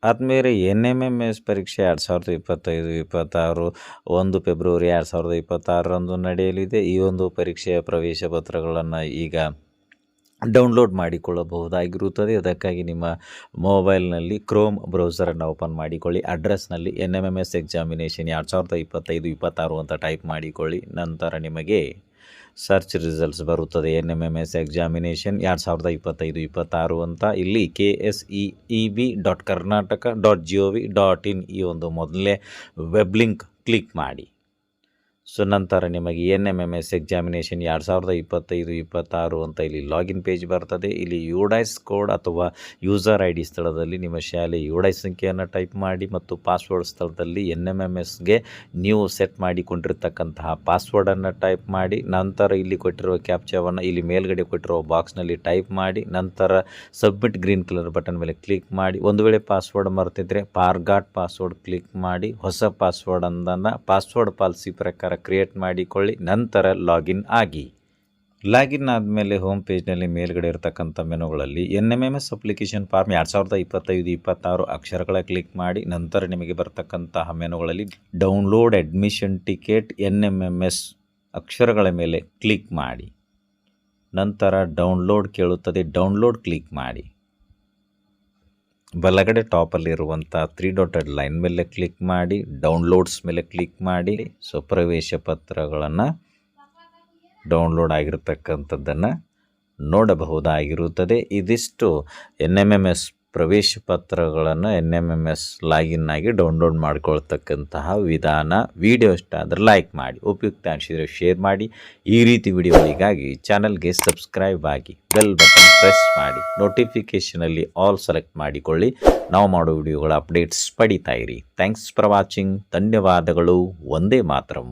ಆದಮೇಲೆ NMMS ಪರೀಕ್ಷೆ 2025-26 1 February 2026ರಂದು ನಡೆಯಲಿದೆ. ಈ ಒಂದು ಪರೀಕ್ಷೆಯ ಪ್ರವೇಶ ಪತ್ರಗಳನ್ನು ಈಗ ಡೌನ್ಲೋಡ್ ಮಾಡಿಕೊಳ್ಳಬಹುದಾಗಿರುತ್ತದೆ. ಅದಕ್ಕಾಗಿ ನಿಮ್ಮ ಮೊಬೈಲ್ನಲ್ಲಿ ಕ್ರೋಮ್ ಬ್ರೌಸರನ್ನು ಓಪನ್ ಮಾಡಿಕೊಳ್ಳಿ. ಅಡ್ರೆಸ್ನಲ್ಲಿ NMMS ಎಕ್ಸಾಮಿನೇಷನ್ 2025-26 ಅಂತ ಟೈಪ್ ಮಾಡಿಕೊಳ್ಳಿ. ನಂತರ ನಿಮಗೆ ಸರ್ಚ್ ರಿಸಲ್ಟ್ಸ್ ಬರುತ್ತದೆ. NMMS ಎಕ್ಸಾಮಿನೇಷನ್ 2025-26 ಅಂತ. ಇಲ್ಲಿ KSEEB.karnataka.gov.in ಈ ಒಂದು ಮೊದಲನೇ ವೆಬ್ ಲಿಂಕ್ ಕ್ಲಿಕ್ ಮಾಡಿ. ಸೊ ನಂತರ ನಿಮಗೆ NMMS ಎಕ್ಸಾಮಿನೇಷನ್ 2025-26 ಅಂತ ಇಲ್ಲಿ ಲಾಗಿನ್ ಪೇಜ್ ಬರ್ತದೆ. ಇಲ್ಲಿ ಯುಡೈಸ್ ಕೋಡ್ ಅಥವಾ ಯೂಸರ್ ID ಸ್ಥಳದಲ್ಲಿ ನಿಮ್ಮ ಶಾಲೆ ಯುಡೈಸ್ ಸಂಖ್ಯೆಯನ್ನು ಟೈಪ್ ಮಾಡಿ ಮತ್ತು ಪಾಸ್ವರ್ಡ್ ಸ್ಥಳದಲ್ಲಿ NMMSಗೆ ನೀವು ಸೆಟ್ ಮಾಡಿಕೊಂಡಿರ್ತಕ್ಕಂತಹ ಪಾಸ್ವರ್ಡನ್ನು ಟೈಪ್ ಮಾಡಿ. ನಂತರ ಇಲ್ಲಿ ಕೊಟ್ಟಿರುವ ಕ್ಯಾಪ್ಚಾವನ್ನು ಇಲ್ಲಿ ಮೇಲ್ಗಡೆ ಕೊಟ್ಟಿರುವ ಬಾಕ್ಸ್ನಲ್ಲಿ ಟೈಪ್ ಮಾಡಿ. ನಂತರ ಸಬ್ಮಿಟ್ ಗ್ರೀನ್ ಕಲರ್ ಬಟನ್ ಮೇಲೆ ಕ್ಲಿಕ್ ಮಾಡಿ. ಒಂದು ವೇಳೆ ಪಾಸ್ವರ್ಡ್ ಮರೆತಿದ್ರೆ ಫಾರ್ಗಾಟ್ ಪಾಸ್ವರ್ಡ್ ಕ್ಲಿಕ್ ಮಾಡಿ. ಹೊಸ ಪಾಸ್ವರ್ಡನ್ನು ಪಾಸ್ವರ್ಡ್ ಪಾಲಿಸಿ ಪ್ರಕಾರ ಕ್ರಿಯೇಟ್ ಮಾಡಿಕೊಳ್ಳಿ. ನಂತರ ಲಾಗಿನ್ ಆಗಿ. ಲಾಗಿನ್ ಆದಮೇಲೆ ಹೋಮ್ ಪೇಜ್ನಲ್ಲಿ ಮೇಲ್ಗಡೆ ಇರತಕ್ಕಂಥ ಮೆನುಗಳಲ್ಲಿ NMMS ಅಪ್ಲಿಕೇಶನ್ ಫಾರ್ಮ್ 2025-26 ಅಕ್ಷರಗಳ ಕ್ಲಿಕ್ ಮಾಡಿ. ನಂತರ ನಿಮಗೆ ಬರ್ತಕ್ಕಂತಹ ಮೆನುಗಳಲ್ಲಿ ಡೌನ್ಲೋಡ್ ಅಡ್ಮಿಷನ್ ಟಿಕೆಟ್ NMMS ಅಕ್ಷರಗಳ ಮೇಲೆ ಕ್ಲಿಕ್ ಮಾಡಿ. ನಂತರ ಡೌನ್ಲೋಡ್ ಕೇಳುತ್ತದೆ, ಡೌನ್ಲೋಡ್ ಕ್ಲಿಕ್ ಮಾಡಿ. ಬಲಗಡೆ ಟಾಪಲ್ಲಿರುವಂಥ 3 ಡಾಟೆಡ್ ಲೈನ್ ಮೇಲೆ ಕ್ಲಿಕ್ ಮಾಡಿ, ಡೌನ್ಲೋಡ್ಸ್ ಮೇಲೆ ಕ್ಲಿಕ್ ಮಾಡಿ. ಸೊ ಪ್ರವೇಶ ಪತ್ರಗಳನ್ನು ಡೌನ್ಲೋಡ್ ಆಗಿರತಕ್ಕಂಥದ್ದನ್ನು ನೋಡಬಹುದಾಗಿರುತ್ತದೆ. ಇದಿಷ್ಟು NMMS ಪ್ರವೇಶ ಪತ್ರಗಳನ್ನು NMMS ಲಾಗಿನ್ ಆಗಿ ಡೌನ್ಲೋಡ್ ಮಾಡಿಕೊಳ್ತಕ್ಕಂತಹ ವಿಧಾನ. ವಿಡಿಯೋ ಇಷ್ಟ ಆದರೆ ಲೈಕ್ ಮಾಡಿ, ಉಪಯುಕ್ತ ಅನಿಸಿದರೆ ಶೇರ್ ಮಾಡಿ. ಈ ರೀತಿ ವಿಡಿಯೋಗಳಿಗಾಗಿ ಚಾನಲ್ಗೆ ಸಬ್ಸ್ಕ್ರೈಬ್ ಆಗಿ, ಬೆಲ್ ಬಟನ್ ಪ್ರೆಸ್ ಮಾಡಿ, ನೋಟಿಫಿಕೇಷನಲ್ಲಿ ಆಲ್ ಸೆಲೆಕ್ಟ್ ಮಾಡಿಕೊಳ್ಳಿ. ನಾವು ಮಾಡೋ ವಿಡಿಯೋಗಳ ಅಪ್ಡೇಟ್ಸ್ ಪಡಿತಾ ಇರಿ. Thanks for watching. ಧನ್ಯವಾದಗಳು. ವಂದೇ ಮಾತರಂ.